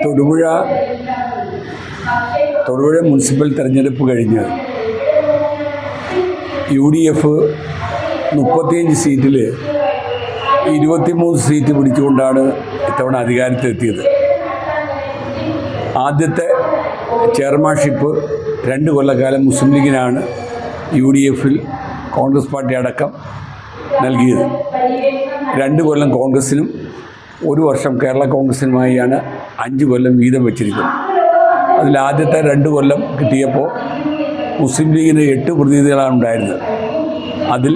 Thodupuzha municipal തെരഞ്ഞെടുപ്പ് കഴിഞ്ഞ് UDF 35 സീറ്റിൽ 23 സീറ്റ് പിടിച്ചുകൊണ്ടാണ് ഇത്തവണ അധികാരത്തിലെത്തിയത്. ആദ്യത്തെ ചെയർമാൻഷിപ്പ് 2 കൊല്ലക്കാലം മുസ്ലിം ലീഗിനാണ് UDFൽ കോൺഗ്രസ് പാർട്ടി അടക്കം നൽകിയത്. 2 കൊല്ലം കോൺഗ്രസിനും 1 വർഷം കേരള കോൺഗ്രസിനുമായാണ് 5 കൊല്ലം വീതം വെച്ചിരിക്കുന്നത്. അതിൽ ആദ്യത്തെ 2 കൊല്ലം കിട്ടിയപ്പോൾ മുസ്ലിം ലീഗിന് 8 പ്രതിനിധികളാണ് ഉണ്ടായിരുന്നത്. അതിൽ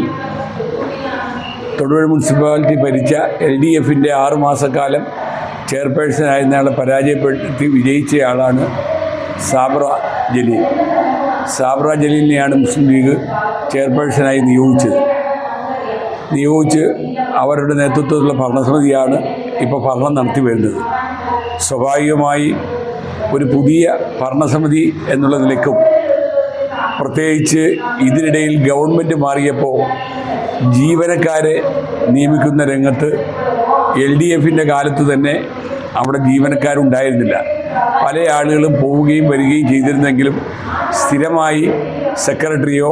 തൊടുപുഴ മുനിസിപ്പാലിറ്റി ഭരിച്ച LDFൻ്റെ 6 മാസക്കാലം ചെയർപേഴ്സൺ ആയിരുന്നയാളെ പരാജയപ്പെടുത്തി വിജയിച്ചയാളാണ് സാബ്ര ജലീൽ. സാബ്ര ജലീലിനെയാണ് മുസ്ലിം ലീഗ് ചെയർപേഴ്സണായി നിയോഗിച്ച് അവരുടെ നേതൃത്വത്തിലുള്ള ഭരണസമിതിയാണ് ഇപ്പോൾ ഭരണം നടത്തി വരുന്നത്. സ്വാഭാവികമായി ഒരു പുതിയ ഭരണസമിതി എന്നുള്ള നിലയ്ക്കും പ്രത്യേകിച്ച് ഇതിനിടയിൽ ഗവൺമെൻറ് മാറിയപ്പോൾ ജീവനക്കാരെ നിയമിക്കുന്ന രംഗത്ത് LDFൻ്റെ കാലത്ത് തന്നെ അവിടെ ജീവനക്കാരുണ്ടായിരുന്നില്ല. പല ആളുകളും പോവുകയും വരികയും ചെയ്തിരുന്നെങ്കിലും സ്ഥിരമായി സെക്രട്ടറിയോ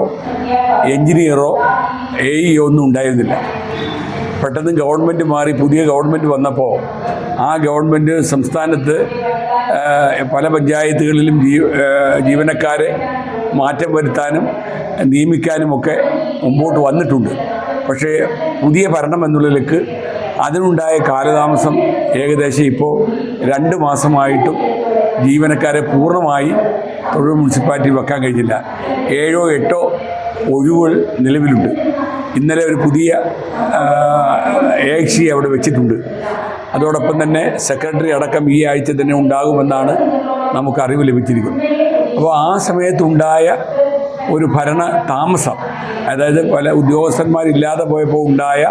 എൻജിനീയറോ AEO ഒന്നും ഉണ്ടായിരുന്നില്ല. പെട്ടെന്ന് ഗവൺമെൻറ് മാറി പുതിയ ഗവൺമെൻറ് വന്നപ്പോൾ ആ ഗവൺമെൻറ് സംസ്ഥാനത്ത് പല പഞ്ചായത്തുകളിലും ജീവനക്കാരെ മാറ്റം വരുത്താനും നിയമിക്കാനുമൊക്കെ മുമ്പോട്ട് വന്നിട്ടുണ്ട്. പക്ഷേ പുതിയ ഭരണം എന്നുള്ളതിലേക്ക് അതിനുണ്ടായ കാലതാമസം ഏകദേശം ഇപ്പോൾ 2 മാസമായിട്ടും ജീവനക്കാരെ പൂർണ്ണമായി തൊടുപുഴ മുനിസിപ്പാലിറ്റി വെക്കാൻ കഴിഞ്ഞില്ല. 7 or 8 ഒഴിവുകൾ നിലവിലുണ്ട്. ഇന്നലെ ഒരു പുതിയ AXE അവിടെ വെച്ചിട്ടുണ്ട്. അതോടൊപ്പം തന്നെ സെക്രട്ടറി അടക്കം ഈ ആഴ്ച തന്നെ ഉണ്ടാകുമെന്നാണ് നമുക്ക് അറിവ് ലഭിച്ചിരിക്കുന്നത്. അപ്പോൾ ആ സമയത്തുണ്ടായ ഒരു ഭരണ താമസം, അതായത് പല ഉദ്യോഗസ്ഥന്മാരില്ലാതെ പോയപ്പോൾ ഉണ്ടായ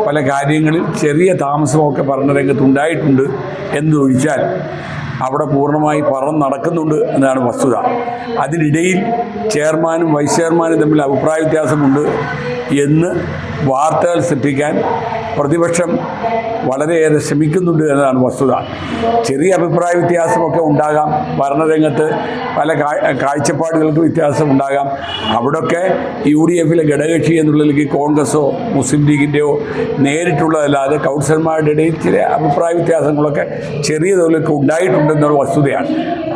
പല കാര്യങ്ങളിൽ ചെറിയ താമസമൊക്കെ ഭരണരംഗത്ത് ഉണ്ടായിട്ടുണ്ട് എന്നൊഴിച്ചാൽ അവിടെ പൂർണ്ണമായി ഭരണം നടക്കുന്നുണ്ട് എന്നാണ് വസ്തുത. അതിനിടയിൽ ചെയർമാനും വൈസ് ചെയർമാനും തമ്മിൽ അഭിപ്രായ വ്യത്യാസമുണ്ട് എന്ന് വാർത്തകൾ സൃഷ്ടിക്കാൻ പ്രതിപക്ഷം വളരെയേറെ ശ്രമിക്കുന്നുണ്ട് എന്നതാണ് വസ്തുത. ചെറിയ അഭിപ്രായ വ്യത്യാസമൊക്കെ ഉണ്ടാകാം, ഭരണരംഗത്ത് പല കാഴ്ചപ്പാടുകൾക്ക് വ്യത്യാസം ഉണ്ടാകാം. അവിടെയൊക്കെ UDFലെ ഘടകകക്ഷി എന്നുള്ളതിലേക്ക് കോൺഗ്രസോ മുസ്ലിം ലീഗിൻ്റെയോ നേരിട്ടുള്ളതല്ലാതെ കൗൺസിലർമാരുടെ ഇടയിൽ ചില അഭിപ്രായ വ്യത്യാസങ്ങളൊക്കെ ചെറിയ തോതിലൊക്കെ ഉണ്ടായിട്ടുണ്ടെന്നുള്ള വസ്തുതയാണ്.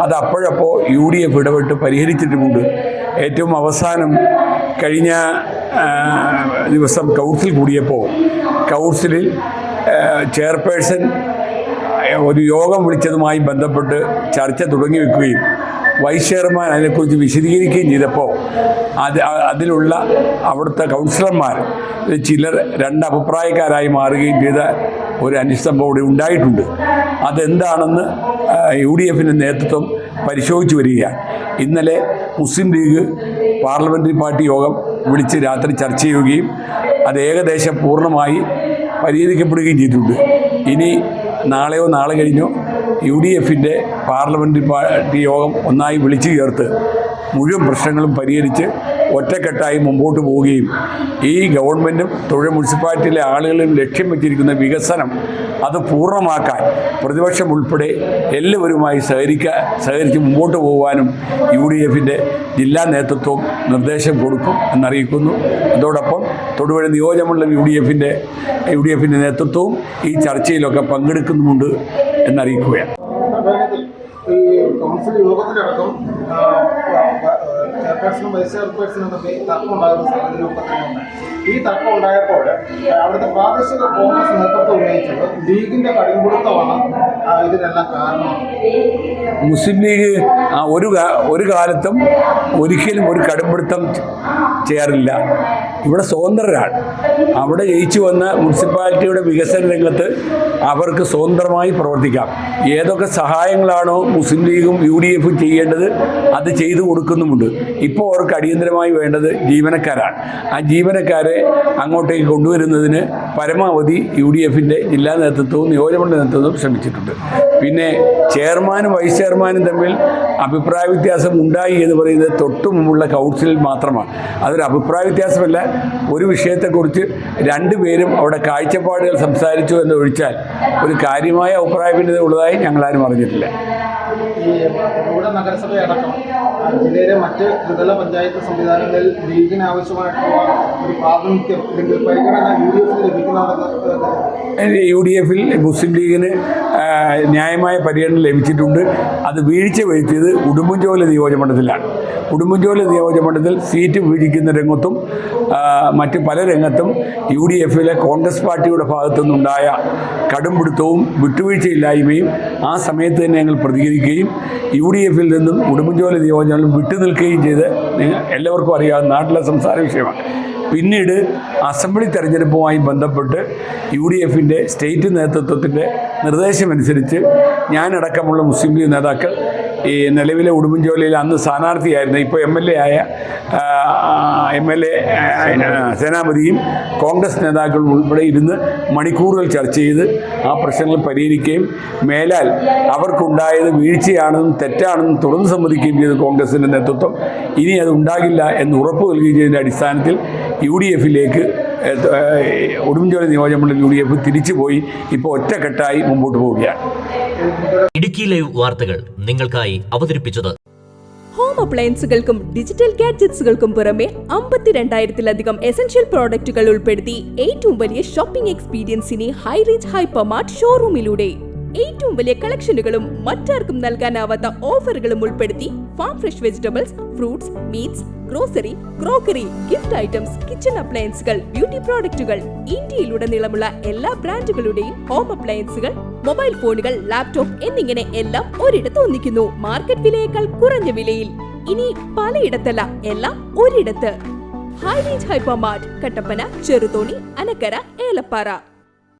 അത് അപ്പോഴപ്പോൾ UDF ഇടപെട്ട് പരിഹരിച്ചിട്ടുമുണ്ട്. ഏറ്റവും അവസാനം കഴിഞ്ഞ ദിവസം കൗൺസിൽ കൂടിയപ്പോൾ കൗൺസിലിൽ ചെയർപേഴ്സൺ ഒരു യോഗം വിളിച്ചതുമായി ബന്ധപ്പെട്ട് ചർച്ച തുടങ്ങി വെക്കുകയും വൈസ് ചെയർമാൻ അതിനെക്കുറിച്ച് വിശദീകരിക്കുകയും ചെയ്തപ്പോൾ അതിലുള്ള അവിടുത്തെ കൗൺസിലർമാർ ചിലർ 2 അഭിപ്രായക്കാരായി മാറുകയും ചെയ്ത ഒരു അനിഷ്ടം ഇവിടെ ഉണ്ടായിട്ടുണ്ട്. അതെന്താണെന്ന് UDFൻ്റെ നേതൃത്വം പരിശോധിച്ചു വരികയാണ്. ഇന്നലെ മുസ്ലിം ലീഗ് പാർലമെൻ്ററി പാർട്ടി യോഗം വിളിച്ച് രാത്രി ചർച്ച ചെയ്യുകയും അത് ഏകദേശം പൂർണ്ണമായി പരിഹരിക്കപ്പെടുകയും ചെയ്തിട്ടുണ്ട്. ഇനി നാളെയോ നാളെ കഴിഞ്ഞോ UDFൻ്റെ പാർലമെൻ്ററി പാർട്ടി യോഗം ഒന്നായി വിളിച്ചു ചേർത്ത് മുഴുവൻ പ്രശ്നങ്ങളും പരിഹരിച്ച് ഒറ്റക്കെട്ടായി മുമ്പോട്ട് പോവുകയും ഈ ഗവൺമെൻറ്റും തൊഴിൽ മുനിസിപ്പാലിറ്റിയിലെ ആളുകളും ലക്ഷ്യം വെച്ചിരിക്കുന്ന വികസനം അത് പൂർണ്ണമാക്കാൻ പ്രതിപക്ഷം ഉൾപ്പെടെ എല്ലാവരുമായി സഹകരിച്ച് മുമ്പോട്ട് പോകുവാനും UDFൻ്റെ ജില്ലാ നേതൃത്വം നിർദ്ദേശം കൊടുക്കും എന്നറിയിക്കുന്നു. അതോടൊപ്പം തൊടുപുഴ നിയോജകമണ്ഡലം UDFൻ്റെ നേതൃത്വവും ഈ ചർച്ചയിലൊക്കെ പങ്കെടുക്കുന്നുമുണ്ട് എന്നറിയിക്കുകയാണ്. ഈ കൗൺസിൽ യോഗത്തിലടക്കം ചെയർപേഴ്സണും വൈസ് ചെയർപേഴ്സണും തമ്മിൽ തർക്കം ഉണ്ടാകുന്ന സാഹചര്യം. ഈ തർക്കം ഉണ്ടായപ്പോൾ അവിടുത്തെ പ്രാദേശിക കോൺഗ്രസ് നേതൃത്വം ഉന്നയിച്ചത് ലീഗിന്റെ കടുംപിടുത്തമാണ് ഇതിനെല്ലാം കാരണം. മുസ്ലിം ലീഗ് ഒരു കാലത്തും ഒരിക്കലും ഒരു കടുംപിടുത്തം ചെയ്യാറില്ല. ഇവിടെ സ്വതന്ത്രരാണ്. അവിടെ ജയിച്ചു വന്ന മുനിസിപ്പാലിറ്റിയുടെ വികസന രംഗത്ത് അവർക്ക് സ്വതന്ത്രമായി പ്രവർത്തിക്കാം. ഏതൊക്കെ സഹായങ്ങളാണോ മുസ്ലിം ലീഗും UDFും ചെയ്യേണ്ടത് അത് ചെയ്തു കൊടുക്കുന്നുമുണ്ട്. ഇപ്പോൾ അവർക്ക് അടിയന്തരമായി വേണ്ടത് ജീവനക്കാരാണ്. ആ ജീവനക്കാരെ അങ്ങോട്ടേക്ക് കൊണ്ടുവരുന്നതിന് പരമാവധി UDFൻ്റെ ജില്ലാ നേതൃത്വവും നിയോജകമണ്ഡല നേതൃത്വവും ശ്രമിച്ചിട്ടുണ്ട്. പിന്നെ ചെയർമാനും വൈസ് ചെയർമാനും തമ്മിൽ അഭിപ്രായ വ്യത്യാസം ഉണ്ടായി എന്ന് പറയുന്നത് തൊട്ടു മുമ്പുള്ള കൗൺസിലിൽ മാത്രമാണ്. അതൊരു അഭിപ്രായ വ്യത്യാസമല്ല. ഒരു വിഷയത്തെക്കുറിച്ച് രണ്ടുപേരും അവിടെ കാഴ്ചപ്പാടുകൾ സംസാരിച്ചു എന്ന് ഒഴിച്ചാൽ ഒരു കാര്യമായ അഭിപ്രായ ഭിന്നത ഉള്ളതായി ഞങ്ങളാരും അറിഞ്ഞിട്ടില്ല. ഈ ഇവിടെ നഗരസഭയടക്കം ജില്ലയിലെ മറ്റ് ത്രിതല പഞ്ചായത്ത് സംവിധാനങ്ങളിൽ ലീഗിന് ആവശ്യമായിട്ടുള്ള ഒരു പ്രാതിനിധ്യം അല്ലെങ്കിൽ പരിഗണന UDF ലഭിക്കുന്നുണ്ടെന്ന് UDF മുസ്ലിം ലീഗിന് ന്യായമായ പരിഗണന ലഭിച്ചിട്ടുണ്ട്. അത് വീഴ്ച വരുത്തിയത് ഉടുമ്പൻചോല നിയോജകമണ്ഡലത്തിലാണ്. ഉടുമ്പൻചോല നിയോജകമണ്ഡലത്തിൽ സീറ്റ് വീഴിക്കുന്ന രംഗത്തും മറ്റ് പല രംഗത്തും UDFിലെ കോൺഗ്രസ് പാർട്ടിയുടെ ഭാഗത്തുനിന്നുണ്ടായ കടുംപിടുത്തവും വിട്ടുവീഴ്ചയില്ലായ്മയും ആ സമയത്ത് തന്നെ ഞങ്ങൾ പ്രതികരിക്കുകയും UDFിൽ നിന്നും ഉടുമ്പൻചോല നിയോജകമണ്ഡലം വിട്ടുനിൽക്കുകയും ചെയ്ത് എല്ലാവർക്കും അറിയാവുന്ന നാട്ടിലെ സംസാര വിഷയമാണ്. പിന്നീട് അസംബ്ലി തെരഞ്ഞെടുപ്പുമായി ബന്ധപ്പെട്ട് UDFിൻ്റെ സ്റ്റേറ്റ് നേതൃത്വത്തിൻ്റെ നിർദ്ദേശമനുസരിച്ച് ഞാനടക്കമുള്ള മുസ്ലിം ലീഗ് നേതാക്കൾ ഈ നിലവിലെ ഉടുമ്പൻചോലയിൽ അന്ന് സ്ഥാനാർത്ഥിയായിരുന്ന ഇപ്പോൾ MLA ആയ സേനാപതിയും കോൺഗ്രസ് നേതാക്കളും ഉൾപ്പെടെ ഇരുന്ന് മണിക്കൂറുകൾ ചർച്ച ചെയ്ത് ആ പ്രശ്നങ്ങൾ പരിഹരിക്കുകയും മേലാൽ അവർക്കുണ്ടായത് വീഴ്ചയാണെന്നും തെറ്റാണെന്നും തുറന്നു സമ്മതിക്കുകയും ചെയ്ത കോൺഗ്രസിൻ്റെ നേതൃത്വം ഇനി അത് ഉണ്ടാകില്ല എന്ന് ഉറപ്പ് നൽകുകയും ചെയ്തതിൻ്റെ അടിസ്ഥാനത്തിൽ UDFിലേക്ക് ഉടുമ്പൻചോല നിയോജകമണ്ഡലം UDF തിരിച്ചുപോയി ഇപ്പോൾ ഒറ്റക്കെട്ടായി മുമ്പോട്ട് പോവുകയാണ്. ഇടുക്കി ലൈവ് വാർത്തകൾ നിങ്ങൾക്കായി അവതരിപ്പിച്ചത് ഹോം അപ്ലയൻസുകൾക്കും ഡിജിറ്റൽ ഗാഡ്ജറ്റ്സുകൾക്കും പുറമെ 52,000-ലധികം എസൻഷ്യൽ പ്രോഡക്റ്റുകൾ ഉൾപ്പെടുത്തി ഏറ്റവും വലിയ ഷോപ്പിംഗ് എക്സ്പീരിയൻസിനെ ഹൈ റേഞ്ച് ഹൈപ്പർമാർട്ട് ഷോറൂമിലൂടെ ഏറ്റവും വലിയ കളക്ഷനുകളും മറ്റാർക്കും നൽകാനാവാത്ത ഓഫറുകളും ഉൾപ്പെടുത്തി farm fresh vegetables, fruits, meats, grocery, crockery, gift items, kitchen അപ്ലയൻസുകൾ, ബ്യൂട്ടി പ്രോഡക്റ്റുകൾ, ഇന്ത്യയിലുടനീളമുള്ള എല്ലാ ബ്രാൻഡുകളുടെയും ഹോം അപ്ലയൻസുകൾ, മൊബൈൽ ഫോണുകൾ, ലാപ്ടോപ്പ് എന്നിങ്ങനെ എല്ലാം ഒരിടത്ത് ഒന്നിക്കുന്നു. മാർക്കറ്റ് വിലയേക്കാൾ കുറഞ്ഞ വിലയിൽ. ഇനി പലയിടത്തല്ല, എല്ലാം ഒരിടത്ത്. High range hypermart, Kattappana, Cheruthoni, Anakkara, Elappara.